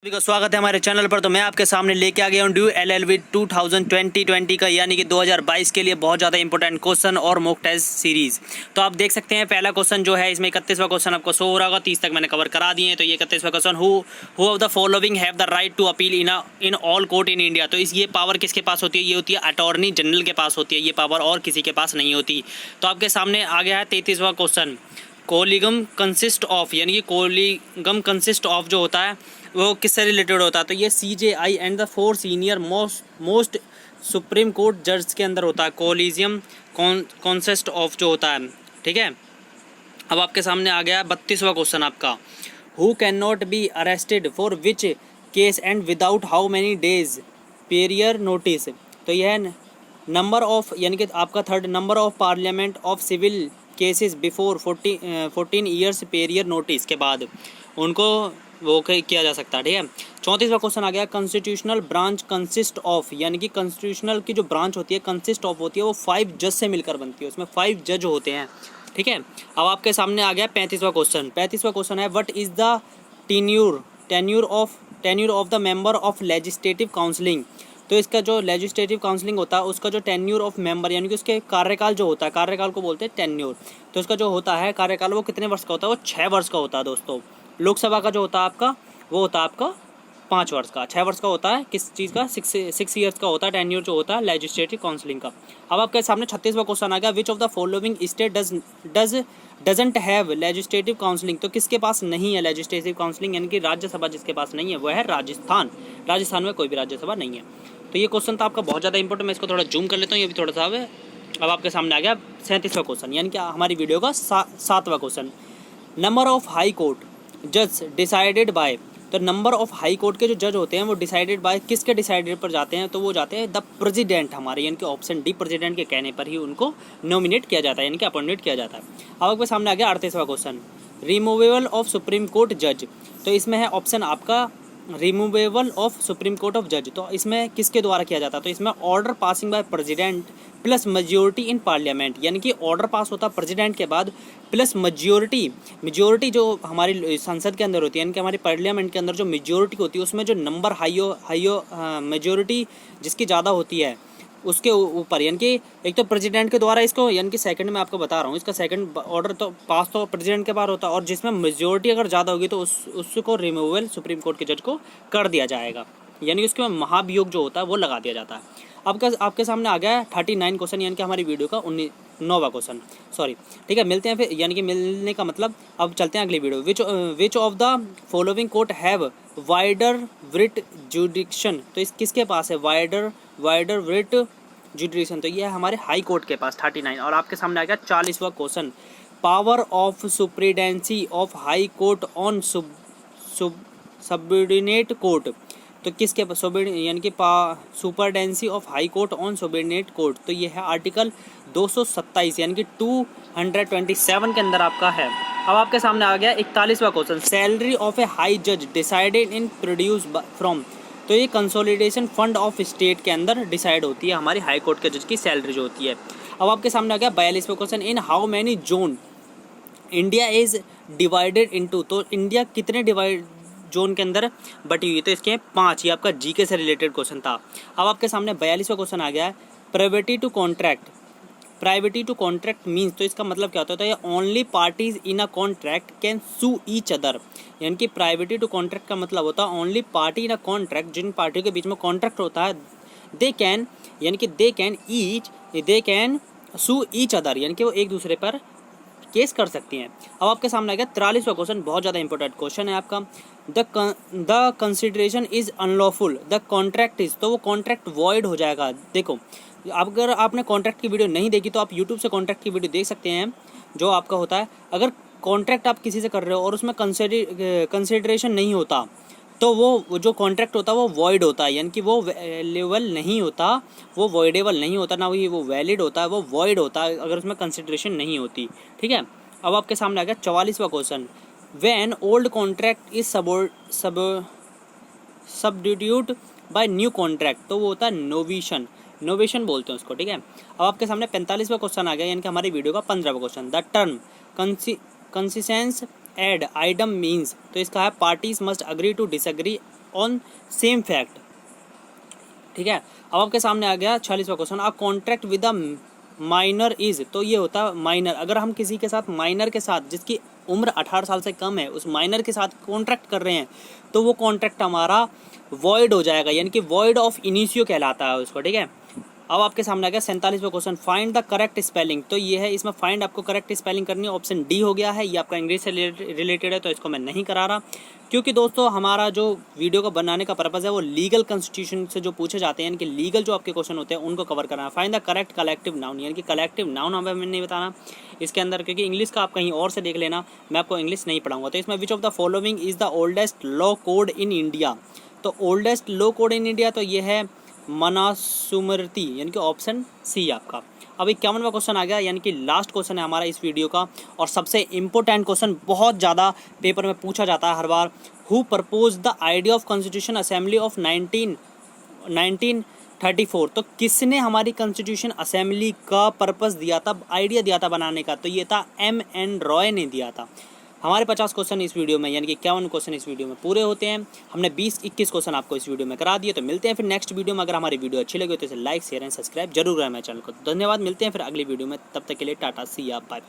सभी का स्वागत है हमारे चैनल पर। तो मैं आपके सामने लेके आ गया हूँ ड्यू LLB 2020 का यानी कि 2022 के लिए बहुत ज़्यादा इंपॉर्टेंट क्वेश्चन और मॉक टेस्ट सीरीज़। तो आप देख सकते हैं पहला क्वेश्चन जो है इसमें 31वां क्वेश्चन आपको शो हो रहा होगा। 30 तक मैंने कवर करा दिए हैं। तो ये 31वां question, who of the following have the right to appeal in all court in India. तो ये पावर किसके पास होती है? ये होती है अटॉर्नी जनरल के पास होती है। ये पावर और किसी के पास नहीं होती। तो आपके सामने आ गया है 33वां क्वेश्चन, कोलिगम कंसिस्ट ऑफ, यानी कि कोलिगम कंसिस्ट ऑफ जो होता है वो किससे रिलेटेड होता है? तो ये CJI and the 4 senior most supreme court जज के अंदर होता है। कोलिजियम कंसिस्ट ऑफ जो होता है, ठीक है। अब आपके सामने आ गया 32वां क्वेश्चन आपका, who can not be arrested for which case and without how many days prior notice. तो यह है नंबर ऑफ, यानी कि आपका third, number of parliament of civil cases before 14 years prior notice के बाद उनको वो किया जा सकता है, ठीक है। 34वां क्वेश्चन आ गया, कॉन्स्टिट्यूशनल ब्रांच कंसिस्ट ऑफ, यानी कि कॉन्स्टिट्यूशनल की जो ब्रांच होती है कंसिस्ट ऑफ होती है वो 5 जज से मिलकर बनती है। उसमें 5 जज होते हैं, ठीक है। अब आपके सामने आ गया 35वां क्वेश्चन। 35वां क्वेश्चन है, what is the tenure of the member of legislative counselling. तो इसका जो लेजिस्लेटिव काउंसलिंग होता है उसका जो टेन्यूर ऑफ मेंबर, यानी कि उसके कार्यकाल जो होता है, कार्यकाल को बोलते हैं टेन्यूर। तो उसका जो होता है कार्यकाल वो कितने वर्ष का होता है? वो 6 वर्ष का होता है दोस्तों। लोकसभा का जो होता है आपका वो होता है आपका 5 वर्ष का। 6 वर्ष का होता है किस चीज़ का? 6 ईयर्स का होता है टेन्यूर जो होता है लेजिस्लेटिव काउंसलिंग का। अब आपके सामने 36वां क्वेश्चन आ गया, विच of the following state doesn't have legislative counselling. तो किसके पास नहीं है लेजिस्लेटिव काउंसलिंग, यानी कि राज्यसभा जिसके पास नहीं है वह है राजस्थान। राजस्थान में कोई भी राज्यसभा नहीं है। तो ये क्वेश्चन था आपका बहुत ज़्यादा इंपॉर्टेंट। मैं इसको थोड़ा जूम कर लेता हूँ, ये भी थोड़ा सा है। अब आपके सामने आ गया 37वां क्वेश्चन, यानी कि हमारी वीडियो का 7वां question, number of high court जज डिसाइडेड बाय। तो नंबर ऑफ हाई कोर्ट के जो जज होते हैं वो डिसाइडेड बाय किसके डिसाइडेड पर जाते हैं? तो वो जाते हैं द प्रेसिडेंट हमारे, यानी कि ऑप्शन डी, प्रेसिडेंट के कहने पर ही उनको नॉमिनेट किया जाता है, यानी कि अपॉइंटेड किया जाता है। अब आपके सामने आ गया 38वां question, removable of supreme court जज। तो इसमें है ऑप्शन आपका removable of supreme court of जज। तो इसमें किसके द्वारा किया जाता है? तो इसमें order passing by president plus majority in parliament, यानी कि ऑर्डर पास होता है प्रेसिडेंट के बाद प्लस मेजोरिटी जो हमारी संसद के अंदर होती है, यानी कि हमारी पार्लियामेंट के अंदर जो मेजोरिटी होती है उसमें जो नंबर हाइयो मेजोरिटी जिसकी ज़्यादा होती है उसके ऊपर, यानी कि एक तो प्रेसिडेंट के द्वारा इसको, यानी कि सेकंड में आपको बता रहा हूँ, इसका सेकंड ऑर्डर तो पास तो प्रेसिडेंट के बाहर होता है, और जिसमें मेजोरिटी अगर ज़्यादा होगी तो उसको रिमूवल सुप्रीम कोर्ट के जज को कर दिया जाएगा, यानी उसके में महाभियोग जो होता है वो लगा दिया जाता है। आपके सामने आ गया 39 क्वेश्चन, यानी कि हमारी वीडियो का 9वां क्वेश्चन, सॉरी, ठीक है। मिलते हैं फिर, यानी कि मिलने का मतलब अब चलते हैं अगली video. Which of the following court have wider writ jurisdiction. तो इस किसके पास है वाइडर वृट जुडिक्शन? तो ये है हमारे हाई कोर्ट के पास 39। और आपके सामने आ गया 40वां question, power of superintendence of high court on subordinate court. तो किसके पास यानी कि superintendence of high court on subordinate court. तो ये है आर्टिकल 227, यानी कि 227 के अंदर आपका है। अब आपके सामने आ गया 41वां question, salary of a high जज डिसाइडेड इन प्रोड्यूस फ्रॉम। तो ये कंसोलिडेशन फंड ऑफ स्टेट के अंदर डिसाइड होती है हमारी हाई कोर्ट के जज की सैलरी जो होती है। अब आपके सामने आ गया 42वां question, in how many zone India is divided into. तो इंडिया कितने डिवाइड जोन के अंदर बटी हुई है? तो इसके 5। ये आपका जीके से रिलेटेड क्वेश्चन था। अब आपके सामने 42वां क्वेश्चन आ गया है, प्राइवेटी टू कॉन्ट्रैक्ट मीन्स। तो इसका मतलब क्या होता है? Only parties in a contract can sue each other, यानी कि प्राइवेटी टू कॉन्ट्रैक्ट का मतलब होता है only party in a contract, जिन पार्टियों के बीच में कॉन्ट्रैक्ट होता है, दे कैन, यानी कि they can sue each other, यानी कि वो एक दूसरे पर केस कर सकती हैं। अब आपके सामने आ गया 43वां क्वेश्चन, बहुत ज़्यादा इंपॉर्टेंट क्वेश्चन है आपका, the consideration is unlawful the contract is. तो वो कॉन्ट्रैक्ट वॉइड हो जाएगा। देखो, अगर आपने कॉन्ट्रैक्ट की वीडियो नहीं देखी तो आप यूट्यूब से कॉन्ट्रैक्ट की वीडियो देख सकते हैं। जो आपका होता है, अगर कॉन्ट्रैक्ट आप किसी से कर रहे हो और उसमें कंसिडरेशन नहीं होता तो वो जो कॉन्ट्रैक्ट होता है वो वॉइड होता है, यानी कि वो वैल्यूएबल नहीं होता, वो वॉइडेबल नहीं होता, ना वो वैलिड होता है, वो वॉइड होता है अगर उसमें कंसिडरेशन नहीं होती, ठीक है। अब आपके सामने आ गया 44वां question, when old contract is substitute by new contract. तो वो होता है नोवेशन बोलते हैं उसको, ठीक है। अब आपके सामने 45वां क्वेश्चन आ गया, यानी कि हमारी वीडियो का 15वां question, the term consensus ad idem means. तो इसका है parties must agree to disagree on same fact. ठीक है, अब आपके सामने आ गया 46वां question, a contract with a minor is, तो ये होता है माइनर, अगर हम किसी के साथ माइनर के साथ जिसकी उम्र 18 साल से कम है उस माइनर के साथ कॉन्ट्रैक्ट कर रहे हैं तो वो कॉन्ट्रैक्ट हमारा वॉइड हो जाएगा, यानी कि वॉइड ऑफ इनिशियो कहलाता है उसको। ठीक है, अब आपके सामने आ गया 47वां question, find the correct spelling, तो ये है, इसमें फाइंड आपको करेक्ट स्पेलिंग करनी है, ऑप्शन डी हो गया है। ये आपका इंग्लिश से रिलेटेड है तो इसको मैं नहीं करा रहा, क्योंकि दोस्तों हमारा जो वीडियो को बनाने का पर्पज़ है वो लीगल कॉन्स्टिट्यूशन से जो पूछे जाते हैं, यानी कि लीगल जो आपके क्वेश्चन होते हैं उनको कवर करना है। Find the correct collective noun, यानी कि कलेक्टिव नाउन हमें नहीं बताना इसके अंदर, क्योंकि इंग्लिश का आप कहीं और से देख लेना, मैं आपको इंग्लिश नहीं पढ़ाऊंगा। तो इसमें which of the following is the oldest law code in India, तो oldest law code in India तो ये है मनुस्मृति, यानी कि ऑप्शन सी आपका। अब 51वां क्वेश्चन आ गया, यानी कि लास्ट क्वेश्चन है हमारा इस वीडियो का और सबसे इम्पोर्टेंट क्वेश्चन, बहुत ज़्यादा पेपर में पूछा जाता है हर बार। Who propose the idea of constitution assembly of 1934, तो किसने हमारी कॉन्स्टिट्यूशन असेंबली का पर्पस दिया था, आइडिया दिया था बनाने का, तो ये था M.N. रॉय ने दिया था। हमारे 50 क्वेश्चन इस वीडियो में, यानी कि 51 क्वेश्चन इस वीडियो में पूरे होते हैं। हमने 20-21 क्वेश्चन आपको इस वीडियो में करा दिए। तो मिलते हैं फिर नेक्स्ट वीडियो में। अगर हमारी वीडियो अच्छी लगी तो इसे लाइक शेयर एंड सब्सक्राइब जरूर करें मेरे चैनल को। धन्यवाद, मिलते हैं फिर अगली वीडियो में, तब तक के लिए टाटा, सी या बाय बाय।